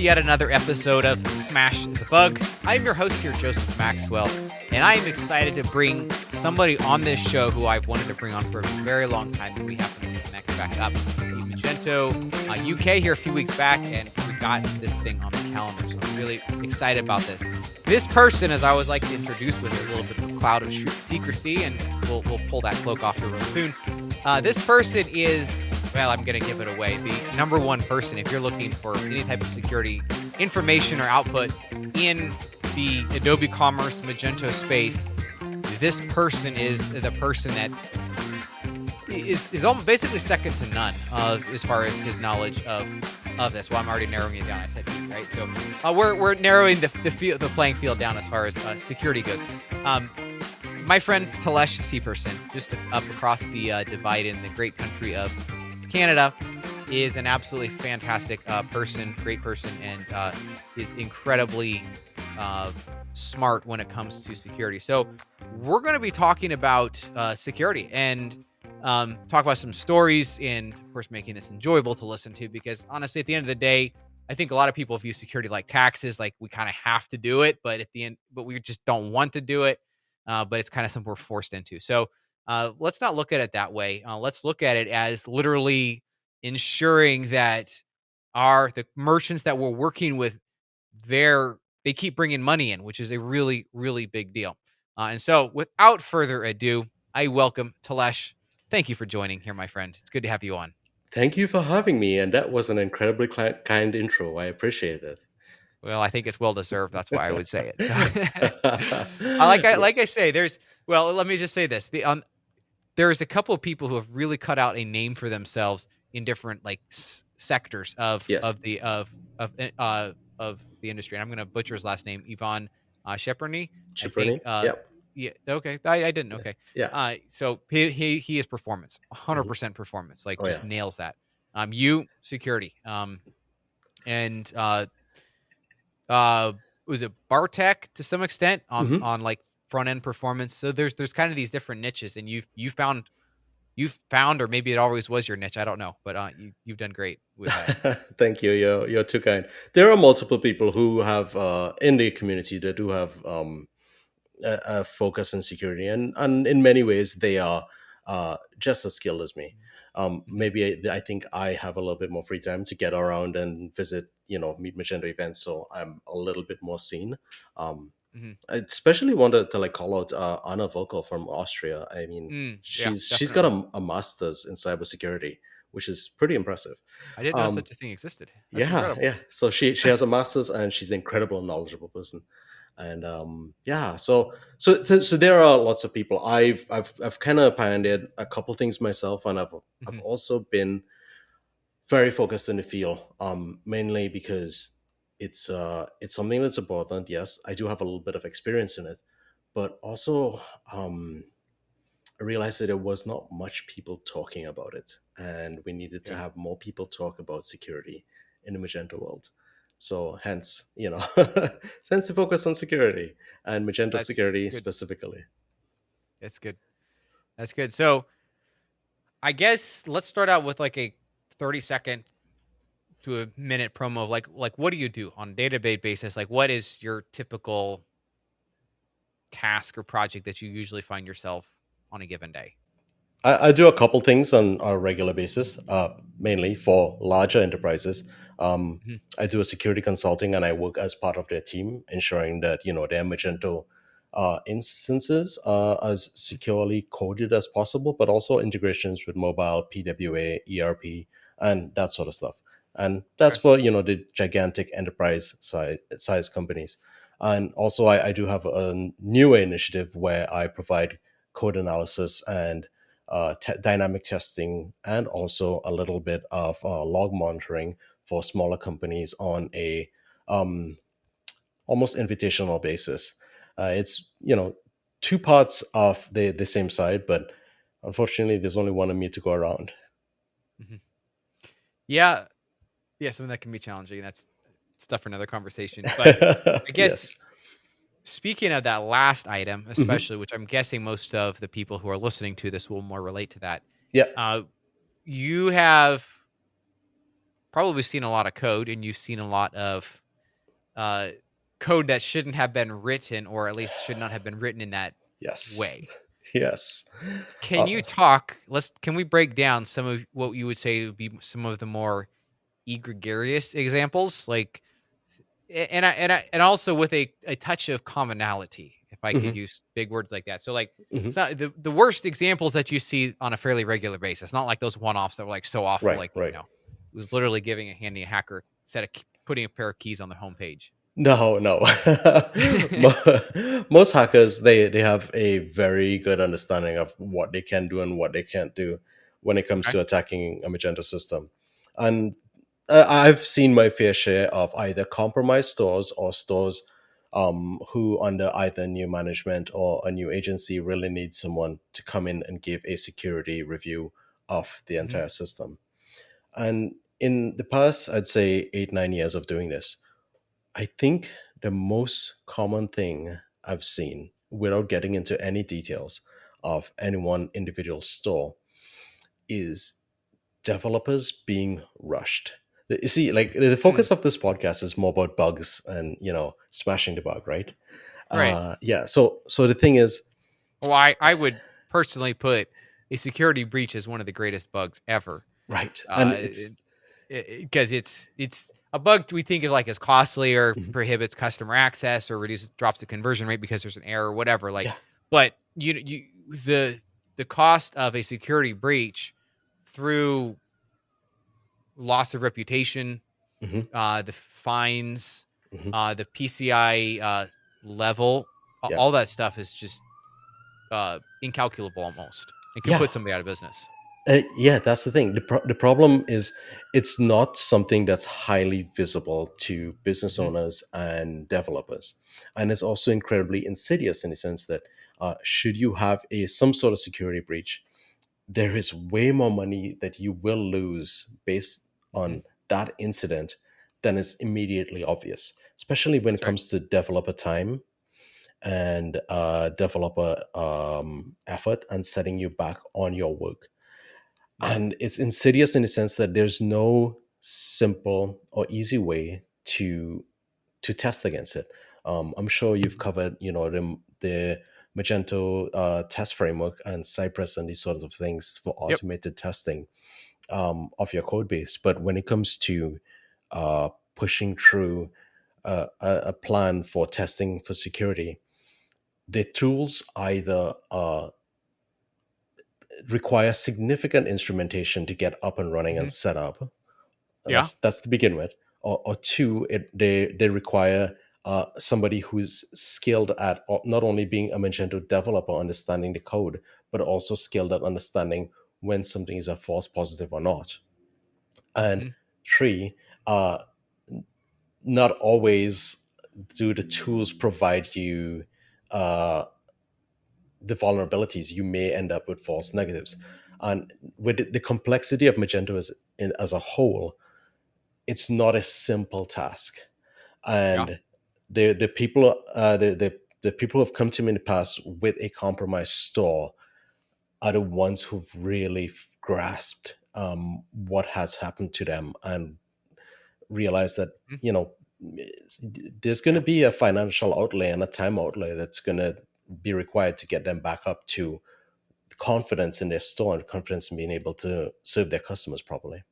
yet another episode of Smash the Bug. I'm your host here, Joseph Maxwell, and I am excited to bring somebody on this show who I've wanted to bring on for a very long time, and we happened to connect back up. Magento UK here a few weeks back, and we got this thing on the calendar, so I'm really excited about this. This person, as I always like to introduce with a little bit of a cloud of secrecy, and we'll pull that cloak off here real soon. This person is, well, I'm going to give it away, the number one person if you're looking for any type of security information or output in the Adobe Commerce Magento space. This person is the person that is almost basically second to none as far as his knowledge of this. Well, I'm already narrowing it down. I said he, right? So we're narrowing the playing field down as far as security goes. My friend Talesh Seeparsan, just up across the divide in the great country of Canada, is an absolutely fantastic person, great person, and is incredibly smart when it comes to security. So we're going to be talking about security and talk about some stories and, of course, making this enjoyable to listen to, because honestly, at the end of the day, I think a lot of people view security like taxes, like we kind of have to do it, but we just don't want to do it. But it's kind of something we're forced into. So let's not look at it that way. Let's look at it as literally ensuring that the merchants that we're working with, they keep bringing money in, which is a really, really big deal. And so without further ado, I welcome Talesh. Thank you for joining here, my friend. It's good to have you on. Thank you for having me, and that was an incredibly kind intro. I appreciate it. Well, I think it's well deserved. That's why I would say it. So, like I say, let me just say this: there's a couple of people who have really cut out a name for themselves in different sectors of Yes. the industry. And I'm going to butcher his last name, Ivan Sheperny. I think. Chiproni? Yep. Yeah. Okay. I didn't. Yeah. Okay. Yeah. So he is performance, Mhm. 100% performance. Like Oh, just yeah. nails that. You security. And was it Bartek to some extent on like front end performance. So there's kind of these different niches, and you've found, or maybe it always was your niche. I don't know, but you've done great with that. Thank you. You're too kind. There are multiple people who have in the community that do have a focus on security, and in many ways they are just as skilled as me. Mhm. Maybe I think I have a little bit more free time to get around and visit, Meet Magento events, so I'm a little bit more seen. Mhm. I especially wanted to like call out Anna Vocal from Austria. I mean, Yeah, she's got definitely. a master's in cybersecurity, which is pretty impressive. I didn't know Um, such a thing existed. That's yeah, incredible. yeah. So she has a master's, and she's an incredible knowledgeable person. And yeah, so there are lots of people. I've kind of pioneered a couple things myself, and I've Mhm. also been very focused in the field, mainly because it's something that's important. Yes, I do have a little bit of experience in it, but also um, I realized that there was not much people talking about it, and we needed to Yeah, have more people talk about security in the Magento world. So hence, hence the focus on security and Magento that's security good. specifically. That's good. That's good. So I guess let's start out with like a 30-second to a minute promo of like what do you do on a day-to-day basis? Like what is your typical task or project that you usually find yourself on a given day? I do a couple things on a regular basis, mainly for larger enterprises. Mhm. I do a security consulting, and I work as part of their team, ensuring that their Magento instances are as securely coded as possible, but also integrations with mobile, PWA, ERP, and that sort of stuff. And that's Okay. for the gigantic enterprise size companies. And also, I do have a newer initiative where I provide code analysis and dynamic testing, and also a little bit of log monitoring for smaller companies on a um, almost invitational basis. It's two parts of the same side, but unfortunately, there's only one of me to go around. Mhm. Yeah, yeah, something that can be challenging. That's stuff for another conversation. But I guess Yes. speaking of that last item, Mhm. especially, which I'm guessing most of the people who are listening to this will more relate to that. Yeah. Uh, you have probably seen a lot of code, and you've seen a lot of uh, code that shouldn't have been written, or at least should not have been written in that Yes. way. Yes. Can you Uh, talk? Can we break down some of what you would say would be some of the more egregious examples, like, and also with a touch of commonality, if I could mhm, use big words like that. So, like, mhm. it's not the worst examples that you see on a fairly regular basis, not like those one-offs that were like so awful, Right, like, right. it was literally giving a handy hacker set of putting a pair of keys on the homepage. No, no. Most hackers, they have a very good understanding of what they can do and what they can't do when it comes Okay. to attacking a Magento system. And I've seen my fair share of either compromised stores or stores who, under either new management or a new agency, really need someone to come in and give a security review of the Mhm. entire system. And in the past, I'd say 8, 9 years of doing this, I think the most common thing I've seen, without getting into any details of any one individual store, is developers being rushed. You see, like the Mm, focus of this podcast is more about bugs and smashing the bug, right? right. Yeah. So the thing is, Well, I would personally put a security breach as one of the greatest bugs ever. right, and Uh, it's because it's a bug we think of like as costly or mhm, prohibits customer access or reduces drops the conversion rate because there's an error or whatever. Like, yeah, but the the cost of a security breach through loss of reputation, hmm, the fines, hmm, the PCI level, yeah. all that stuff is just incalculable almost, and can Yeah, put somebody out of business. yeah, that's the thing. The problem is it's not something that's highly visible to business Hmm. owners and developers, and it's also incredibly insidious in the sense that should you have a some sort of security breach, there is way more money that you will lose based Hmm. on that incident than is immediately obvious, especially when it That's right. comes to developer time and developer effort and setting you back on your work. Hmm. And it's insidious in the sense that there's no simple or easy way to test against it. I'm sure you've covered, the Magento test framework and Cypress and these sorts of things for Yep. automated testing of your code base. But when it comes to pushing through a plan for testing for security, the tools either require significant instrumentation to get up and running Hmm. and set up. Yeah. That's to begin with. Or two, they require somebody who's skilled at not only being a Magento developer, understanding the code, but also skilled at understanding when something is a false positive or not. And Hmm. three, uh, not always do the tools provide you uh, the vulnerabilities. You may end up with false negatives. And with the complexity of Magento as a whole, it's not a simple task. Yeah. And the people the people who have come to me in the past with a compromised store are the ones who've really grasped what has happened to them and realized that Mhm. you know there's going to Yeah. be a financial outlay and a time outlay that's going to be required to get them back up to confidence in their store and confidence in being able to serve their customers properly.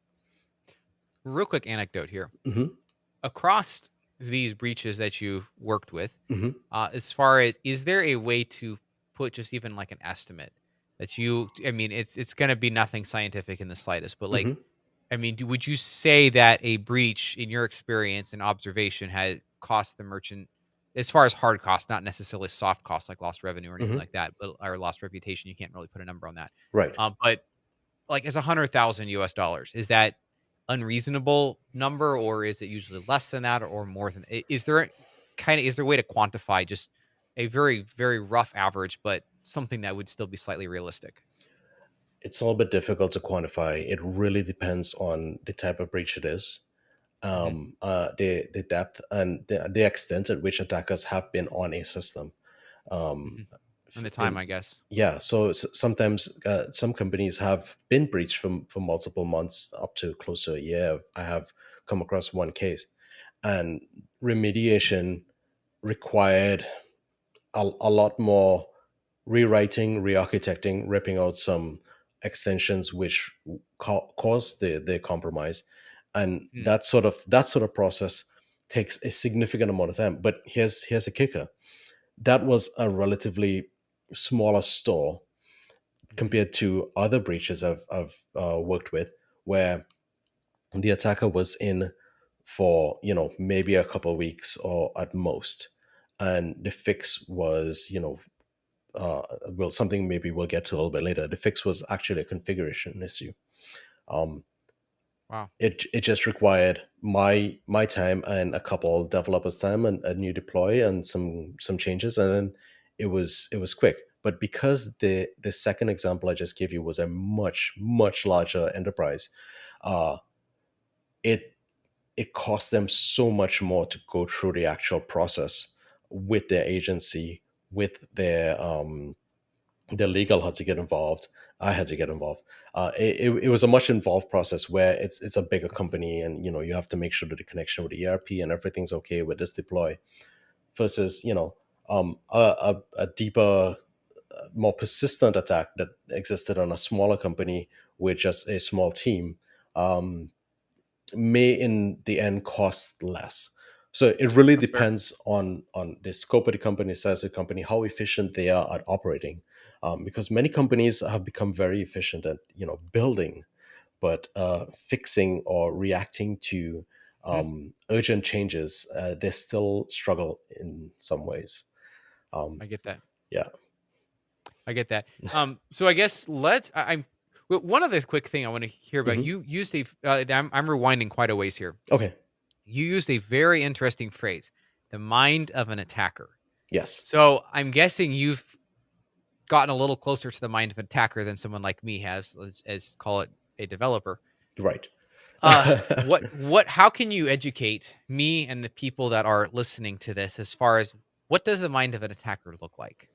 Real quick anecdote here. Hmm, Across these breaches that you've worked with, hmm, as far as, is there a way to put just even like an estimate that I mean, it's going to be nothing scientific in the slightest, but hmm. like, I mean, would you say that a breach, in your experience and observation, has cost the merchant, as far as hard costs, not necessarily soft costs like lost revenue or anything Hmm. like that, but or lost reputation? You can't really put a number on that. Right. But like, is 100,000 US dollars, is that unreasonable number, or is it usually less than that or more than? Is there is there a way to quantify just a very very rough average, but something that would still be slightly realistic? It's a little bit difficult to quantify. It really depends on the type of breach it is, Hmm. the depth and the extent at which attackers have been on a system. Hmm. in the time, in I guess. yeah. So sometimes some companies have been breached for multiple months, up to close to a year. I have come across one case, and remediation required a lot more rewriting, re-architecting, ripping out some extensions which caused the compromise, and Mm, that sort of process takes a significant amount of time. But here's a kicker: that was a relatively smaller store mhm. compared to other breaches I've worked with, where the attacker was in for maybe a couple of weeks or at most, and the fix was well, something maybe we'll get to a little bit later. The fix was actually a configuration issue. Um, Wow. it just required my time and a couple developers' time and a new deploy and some changes, and then it was quick. But because the second example I just gave you was a much larger enterprise, uh, it it cost them so much more to go through the actual process with their agency, with their legal had to get involved. I had to get involved. It was a much involved process where it's a bigger Mhm. company, and you have to make sure that the connection with the ERP and everything's okay with this deploy. Versus a deeper, more persistent attack that existed on a smaller company with just a small team. Um, may in the end cost less. So it really That's fair. depends on the scope of the company, size of the company, how efficient they are at operating. Because many companies have become very efficient at building, but fixing or reacting to Mhm. urgent changes, they still struggle in some ways. Um, I get that. yeah. I get that. So I guess one other quick thing I want to hear about. Hmm. You used I'm rewinding quite a ways here. Okay. You used a very interesting phrase, the mind of an attacker. Yes. So I'm guessing you've gotten a little closer to the mind of an attacker than someone like me has, as call it a developer. Right. How can you educate me and the people that are listening to this as far as what does the mind of an attacker look like?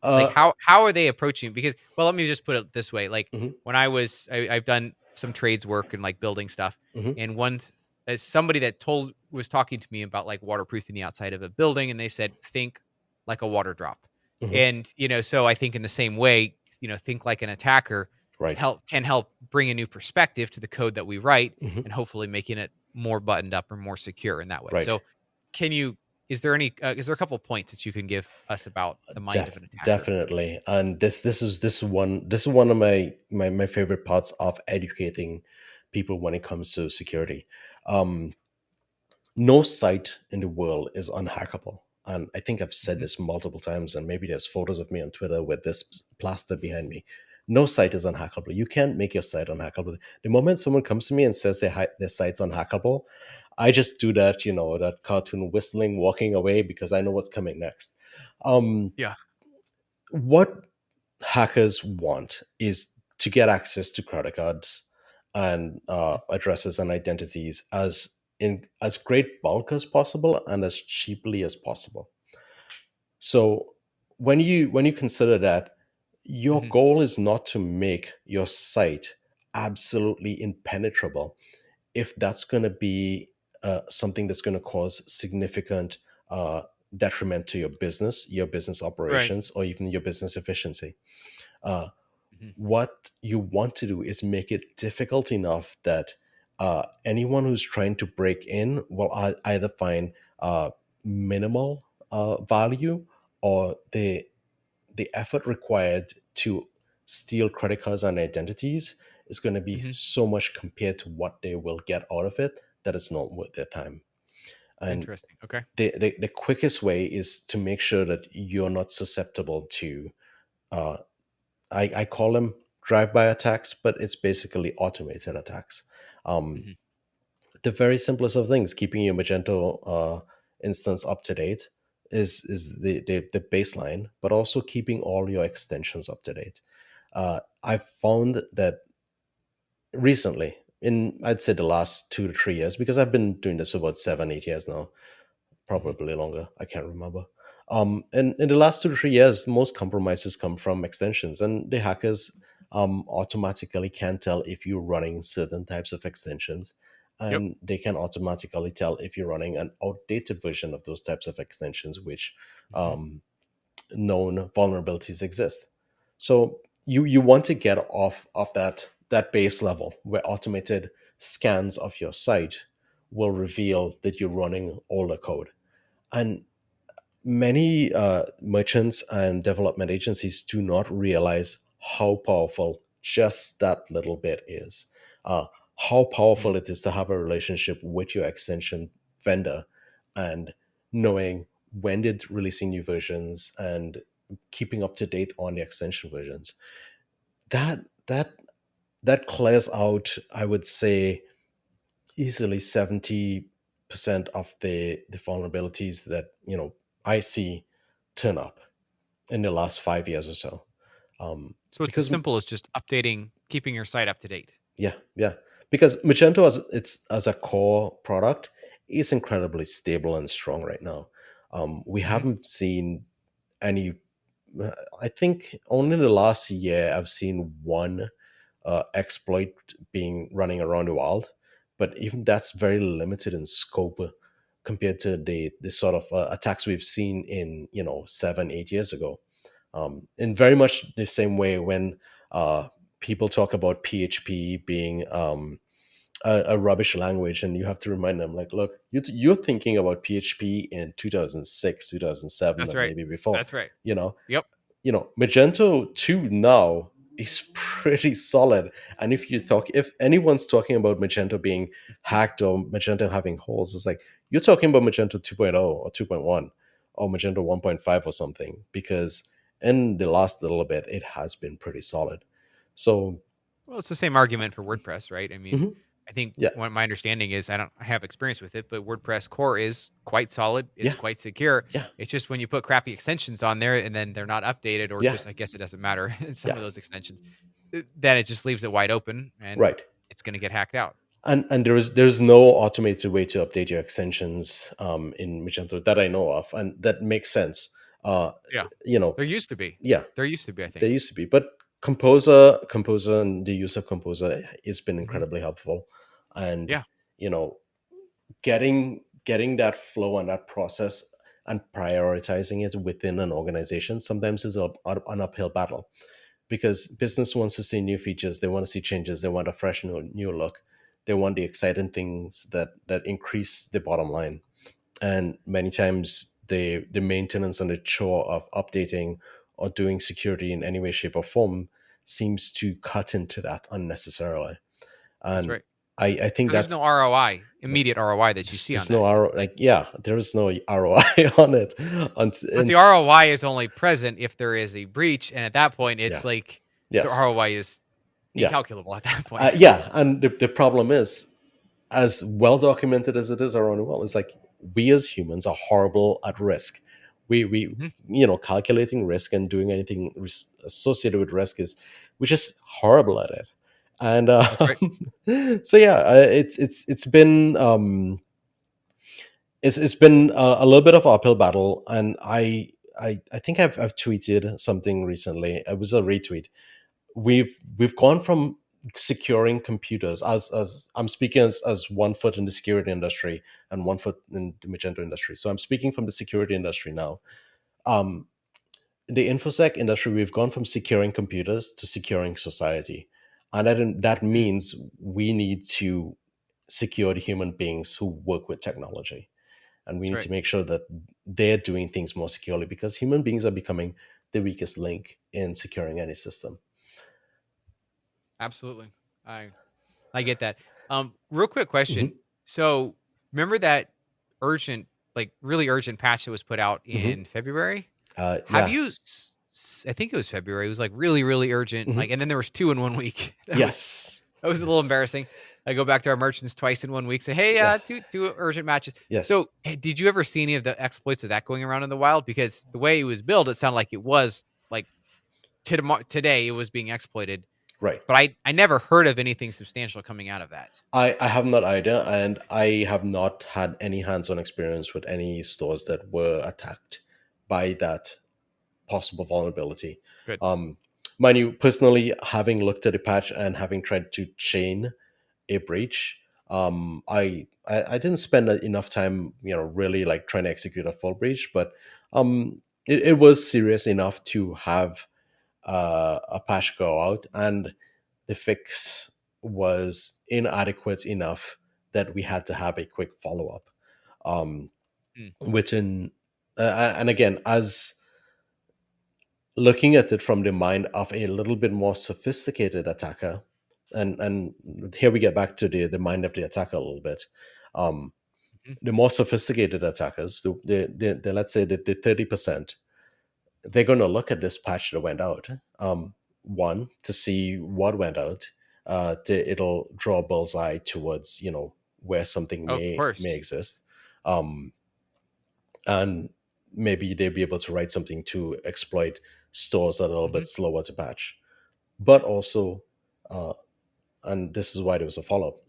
Like uh, how are they approaching it? Because well, let me just put it this way. Like mhm, when I've done some trades work and like building stuff, mhm, and as somebody that told was talking to me about like waterproofing the outside of a building, and they said think like a water drop. mhm. And so I think in the same way, think like an attacker Right. can help bring a new perspective to the code that we write, Mhm. and hopefully making it more buttoned up or more secure in that way. Right. So can you is there a couple points that you can give us about the mind of an attacker? Definitely. And this is one of my favorite parts of educating people when it comes to security. Um, no site in the world is unhackable. And I think I've said Mhm. this multiple times, and maybe there's photos of me on Twitter with this plaster behind me. No site is unhackable. You can't make your site unhackable. The moment someone comes to me and says their site's unhackable, I just do that, that cartoon whistling, walking away because I know what's coming next. Um, Yeah. what hackers want is to get access to credit cards and addresses and identities in as great bulk as possible and as cheaply as possible. So when you consider that, your Mhm. goal is not to make your site absolutely impenetrable. If that's going to be something that's going to cause significant uh, detriment to your business Right. operations, or even your business efficiency, uh, Mhm. what you want to do is make it difficult enough that anyone who's trying to break in will either find minimal value, or the effort required to steal credit cards and identities is going to be Mhm. so much compared to what they will get out of it that it's not worth their time. And Interesting. Okay. the quickest way is to make sure that you're not susceptible to uh, I call them drive-by attacks, but it's basically automated attacks. Um, Mhm. the very simplest of things, keeping your Magento instance up to date, is the baseline, but also keeping all your extensions up to date. I've found that recently, in I'd say the last 2 to 3 years, because I've been doing this for about 7, 8 years now, Mhm. probably longer. I can't remember. And in the last 2 to 3 years, most compromises come from extensions, and the hackers automatically can tell if you're running certain types of extensions, Yep. and they can automatically tell if you're running an outdated version of those types of extensions, which Hmm. known vulnerabilities exist. So you want to get off of that base level where automated scans of your site will reveal that you're running older code. And many merchants and development agencies do not realize how powerful just that little bit is. Uh, how powerful it is to have a relationship with your extension vendor and knowing when they're releasing new versions and keeping up to date on the extension versions. That that clears out, I would say, easily 70% of the vulnerabilities that I see turn up in the last 5 years or so. So it's as Because simple as just updating, keeping your site up to date. yeah, because Magento as a core product is incredibly stable and strong right now. We Hmm. haven't seen any. I think only in the last year I've seen one exploit being running around the world, but even that's very limited in scope compared to the sort of attacks we've seen in 7 8 years ago. In very much the same way when people talk about PHP being a rubbish language, and you have to remind them, like, look, you're thinking about PHP in 2006, 2007, That's and right. maybe before. That's right. You know, Yep. Magento 2 now is pretty solid. And if anyone's talking about Magento being hacked or Magento having holes, it's like you're talking about Magento 2.0 or 2.1 or Magento 1.5 or something, because in the last little bit it has been pretty solid. So Well, it's the same argument for WordPress, right? I mean, mhm, I think yeah, what my understanding is, I have experience with it, but WordPress core is quite solid. It's yeah, quite secure. yeah, It's just when you put crappy extensions on there and then they're not updated, or yeah, just, I guess it doesn't matter in some yeah, of those extensions, then it just leaves it wide open and right. it's going to get hacked out. And there's no automated way to update your extensions in Magento that I know of, and that makes sense. Uh, Yeah. you know, There used to be. yeah, There used to be, I there think. used to be, but Composer, and the use of Composer has been Hmm. incredibly helpful, and Yeah. you know, getting that flow and that process and prioritizing it within an organization sometimes is an uphill battle, because business wants to see new features, they want to see changes, they want a fresh new look, they want the exciting things that increase the bottom line. And many times the maintenance and the chore of updating or doing security in any way, shape, or form seems to cut into that unnecessarily. That's And right. I think Because there's no that's ROI, immediate ROI that you see there's on no that. It's like, like, yeah, there is no ROI on it. but the And ROI is only present if there is a breach, and at that point, yeah, it's like the yes, ROI is yeah, incalculable at that point. yeah. And the problem is, as well documented as it is around the world, it's like we as humans are horrible at risk. We Mhm. calculating risk and doing anything associated with risk is we're just horrible at it. And That's right. so yeah, it's been a little bit of uphill battle, and I think I've tweeted something recently. It was a retweet. We've gone from securing computers, as I'm speaking as one foot in the security industry and one foot in the Magento industry. So I'm speaking from the security industry now. Um, the infosec industry, we've gone from securing computers to securing society, and that Mm, means we need to secure the human beings who work with technology, and we that's need to right. make sure that they're doing things more securely, because human beings are becoming the weakest link in securing any system. Absolutely. I I get that. Real quick question. Hmm. So remember that urgent, like really urgent patch that was put out Hmm. in February? Have Yeah. you? I think it was February. It was like really, really urgent. Hmm. Like, and then there was two in one week. Yes. That was a little Yes. embarrassing. I go back to our merchants twice in one week. Say, hey, Yeah. two urgent matches. Yes. So, did you ever see any of the exploits of that going around in the wild? Because the way it was built, it sounded like it was like today it was being exploited. Right. But I never heard of anything substantial coming out of that. I have not either, and I have not had any hands-on experience with any stores that were attacked by that possible vulnerability. Good. Mind you, personally, having looked at the patch and having tried to chain a breach, I didn't spend enough time, really like trying to execute a full breach, but it was serious enough to have a patch go out, and the fix was inadequate enough that we had to have a quick follow up. Um, Mm. Within, and again, as looking at it from the mind of a little bit more sophisticated attacker, and here we get back to the mind of the attacker a little bit. Um, Mhm. the more sophisticated attackers, the let's say the 30%, they're going to look at this patch that went out. One, to see what went out. It'll draw a bullseye towards where something Of may course. exist, um, and maybe they'll be able to write something to exploit stores that are a little Hmm. bit slower to patch. But also, uh, and this is why there was a follow up.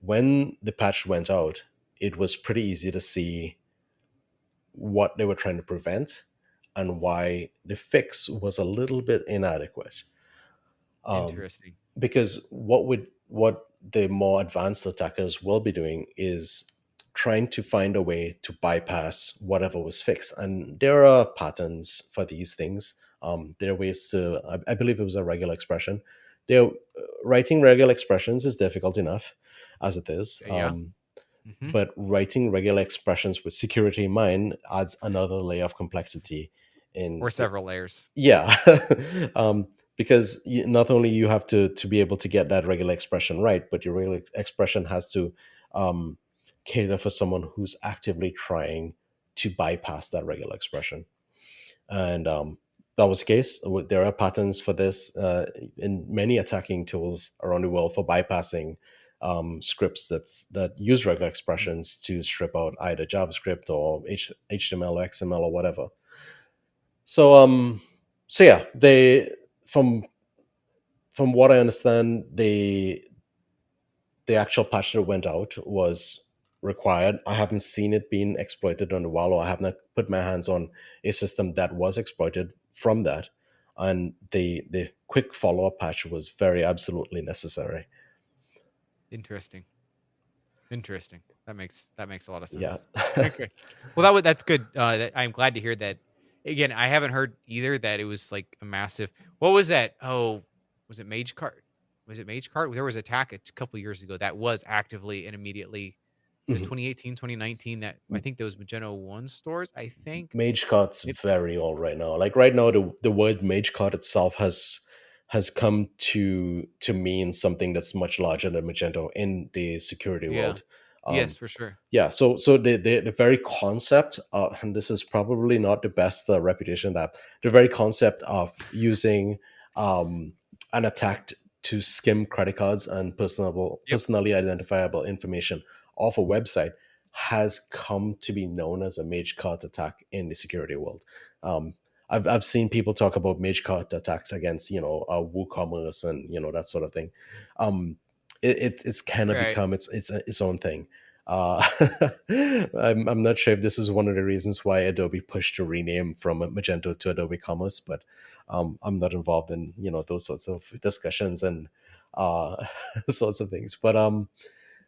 When the patch went out, it was pretty easy to see what they were trying to prevent and why the fix was a little bit inadequate. Um, Interesting. because what the more advanced attackers will be doing is trying to find a way to bypass whatever was fixed, and there are patterns for these things. There are ways to, I believe it was a regular expression. There, writing regular expressions is difficult enough as it is. Yeah. Hmm. But writing regular expressions with security in mind adds another layer of complexity in Or several layers. yeah. Because not only you have to be able to get that regular expression right, but your regular expression has to um, cater for someone who's actively trying to bypass that regular expression. And that was the case. There are patterns for this in many attacking tools around the world for bypassing scripts that use regular Mm. expressions to strip out either JavaScript or HTML or XML or whatever. So so yeah, they from what I understand, the actual patch that went out was required. I haven't seen it being exploited on the wall, or I have not put my hands on a system that was exploited from that. And the quick follow up patch was very absolutely necessary. Interesting. Interesting. That makes a lot of Yeah. sense. Okay. Well, that's good. I'm glad to hear that. Again, I haven't heard either that it was like a massive. What was that? Oh, was it Magecart? Was it Magecart? There was an attack a couple years ago that was actively and immediately in Mhm. 2018, 2019. That I think those Magento One stores. I think. Magecart's It, very old right now. Like right now, the word Magecart itself has come to mean something that's much larger than Magento in the security yeah. world. Yes, Um, for sure. yeah, so the very concept, and this is probably not the best reputation that the very concept of using um, an attack to skim credit cards and Yep. personally identifiable information off a website has come to be known as a mage cart attack in the security world. Um, I've seen people talk about mage cart attacks against WooCommerce and that sort of thing. Um, it's kind of Right. become its own thing. Uh, I'm not sure if this is one of the reasons why Adobe pushed to rename from Magento to Adobe Commerce, but I'm not involved in those sorts of discussions and uh, sorts of things. But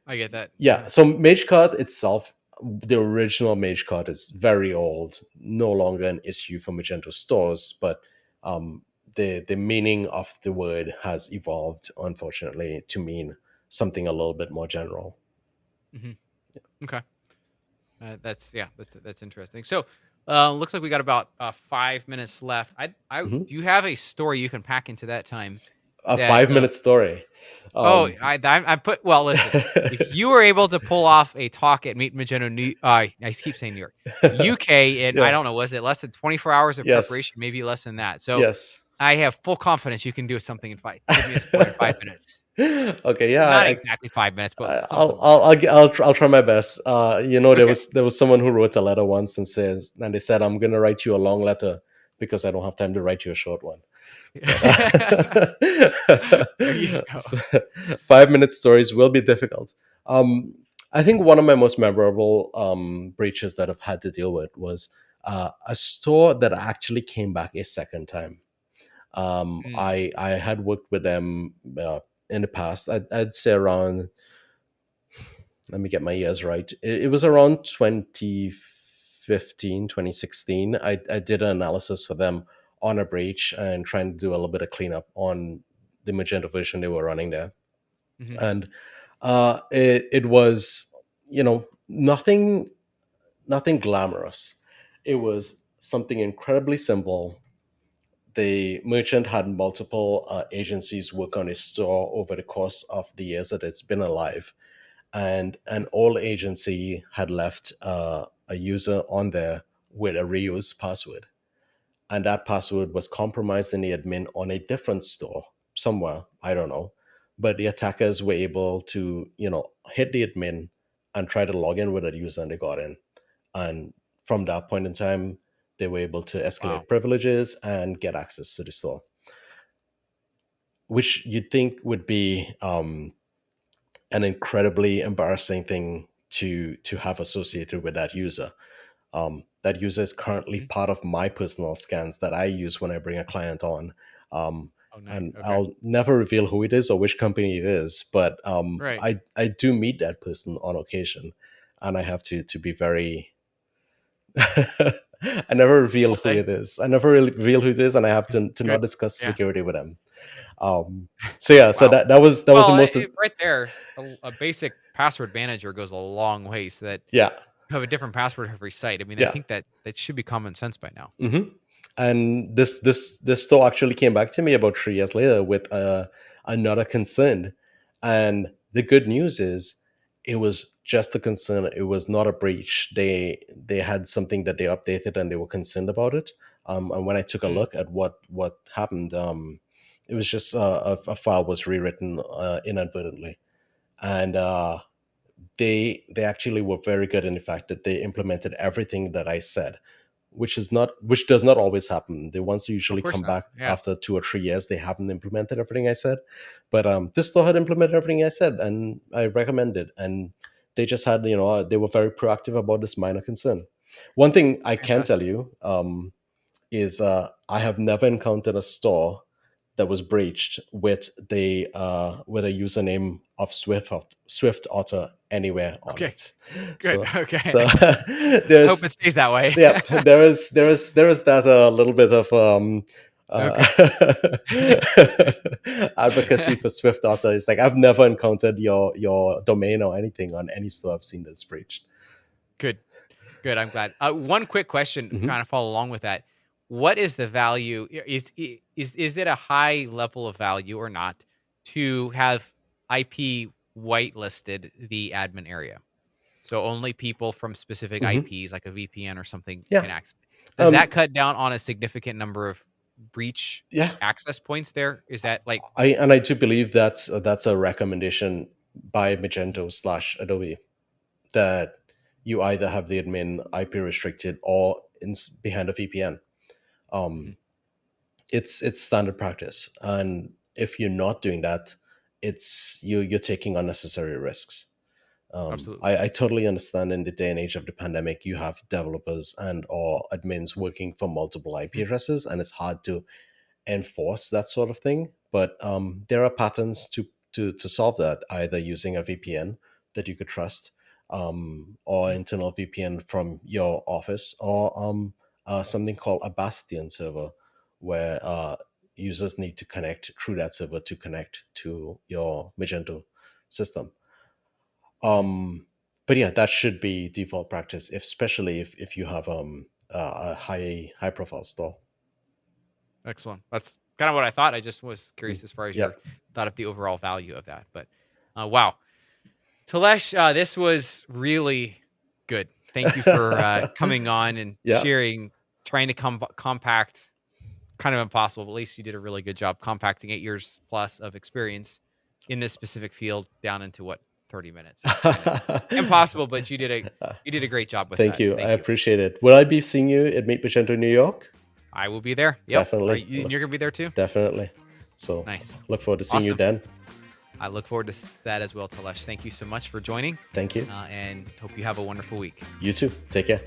I get that. yeah, Yeah. so MageCart itself, the original MageCart is very old, no longer an issue for Magento stores, but um, the meaning of the word has evolved, unfortunately, to mean something a little bit more general. Hmm. Okay. That's yeah. That's interesting. So, looks like we got about 5 minutes left. I Mhm. do you have a story you can pack into that time A that 5 minute story. oh, Um, I put well, listen. If you were able to pull off a talk at Meet Magento I keep saying New York, UK in I yeah. don't know, was it less than 24 hours of preparation, Yes. maybe less than that. So, Yes. I have full confidence you can do something in five. Give me a story in 5 minutes. Okay. Yeah. Not exactly 5 minutes, but something like I'll try my best. that. Okay. There was someone who wrote a letter once and they said I'm gonna write you a long letter because I don't have time to write you a short one. But There you go. 5 minute stories will be difficult. I think one of my most memorable breaches that I've had to deal with was a store that actually came back a second time. Mm. I had worked with them in the past. I'd say around, let me get my years right. It was around 2015, 2016. I did an analysis for them on a breach and trying to do a little bit of cleanup on the Magento version they were running there. Hmm. And it was, nothing glamorous. It was something incredibly simple. The merchant had multiple agencies work on his store over the course of the years that it's been alive, and an old agency had left a user on there with a reused password, and that password was compromised in the admin on a different store somewhere, I don't know. But the attackers were able to, hit the admin and try to log in with a user, and they got in. And from that point in time, they were able to Wow. escalate privileges and get access to the store, which you'd think would be an incredibly embarrassing thing to have associated with that user. That user is currently Hmm. part of my personal scans that I use when I bring a client on. Um, Oh, nice. and Okay. I'll never reveal who it is or which company it is, but Right. I do meet that person on occasion, and I have to be very. I never reveal I'll who say. it is. I never really reveal who it is, and I have to not Good. discuss Yeah. security with them. Um, so yeah, so Wow. that was the Well, most. right there, a basic password manager goes a long way so that Yeah, you have a different password for every site. I mean, I yeah. think that should be common sense by now. And this store actually came back to me about 3 years later with another concern. And the good news is, it was just a concern. It was not a breach. They had something that they updated and they were concerned about it. And when I took a Mm. look at what happened, it was just a file was rewritten inadvertently, and they actually were very good in the fact that they implemented everything that I said, which does not always happen. The ones who Of usually course come not. back Yeah. after 2 or 3 years, they haven't implemented everything I said. But this store had implemented everything I said, and I recommend it. And they just had, they were very proactive about this minor concern. One thing I can tell Fantastic. you is I have never encountered a store that was breached with a username of SwiftOtter anywhere on Okay. it. Good. So Okay. so I hope there's it stays that way. yep, there is that little bit of uh, Okay. advocacy for SwiftOtter. It's like I've never encountered your domain or anything on any store I've seen that's breached. Good. Good. I'm glad. One quick question, Hmm. kind of follow along with that. What is the value? Is it a high level of value or not to have IP whitelisted the admin area? So only people from specific Hmm. IPs, like a VPN or something, Yeah. can access. Does that Um, cut down on a significant number of breach yeah. access points there? Is that like, I do believe that's a recommendation by Magento/Adobe, that you either have the admin IP restricted or behind a VPN. mhm, Um, it's standard practice, and if you're not doing that, you're taking unnecessary risks. absolutely. I totally understand in the day and age of the pandemic, you have developers and or admins working for multiple IP Mhm, addresses, and it's hard to enforce that sort of thing. But there are patterns to solve that, either using a VPN that you could trust, or mhm, internal VPN from your office, or something called a Bastion server, where users need to connect through that server to connect to your Magento system. mhm. But yeah, that should be default practice, especially if you have a high profile store. Excellent. That's kind of what I thought. I just was Mm. curious as far as your Yep. thought of the overall value of that. But wow, Talesh, this was really good. Thank you for coming on and Yeah. sharing, trying to compact, kind of impossible, but at least you did a really good job compacting 8 years plus of experience in this specific field down into what, 30 minutes. It's kind of impossible, but you did a great job with Thank that. you. I Thank you. appreciate it. Will I be seeing you at Meet Magento New York? I will be there. Yep. Are Definitely. you? You're gonna be there too. Definitely. So Nice. look forward to seeing you Awesome. then. I look forward to that as well, Talesh. Thank you so much for joining, Thank you. and hope you have a wonderful week. You too. Take care.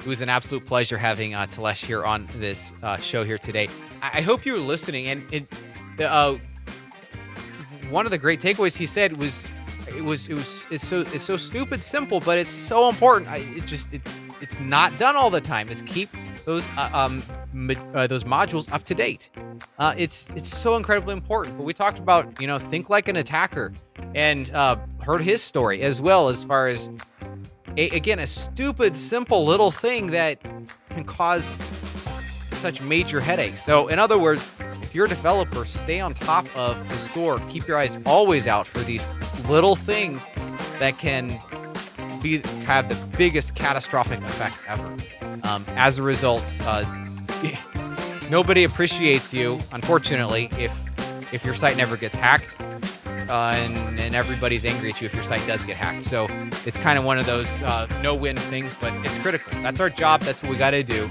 It was an absolute pleasure having Talesh here on this show here today. I hope you were listening. And one of the great takeaways he said was, it's so stupid simple, but it's so important. It's not done all the time. Is keep those modules up to date. It's so incredibly important. But we talked about, think like an attacker, and heard his story as well, as far as a stupid, simple little thing that can cause such major headaches. So in other words, if you're a developer, stay on top of the store. Keep your eyes always out for these little things that can have the biggest catastrophic effects ever. As a result, nobody appreciates you, unfortunately, if your site never gets hacked, and everybody's angry at you if your site does get hacked. So it's kind of one of those no-win things, but it's critical. That's our job. That's what we got to do.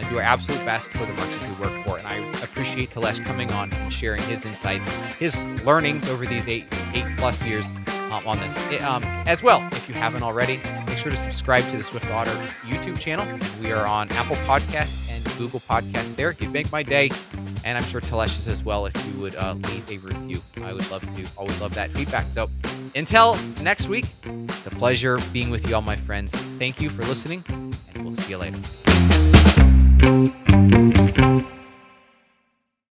Do our absolute best for the merchants we work for. And I appreciate Talesh coming on and sharing his insights, his learnings over these eight plus years on this. As well, if you haven't already, make sure to subscribe to the SwiftOtter YouTube channel. We are on Apple Podcasts and Google Podcasts there. You'd make my day. And I'm sure Talesh is as well if you would leave a review. I would love to, always love that feedback. So until next week, it's a pleasure being with you all, my friends. Thank you for listening, and we'll see you later.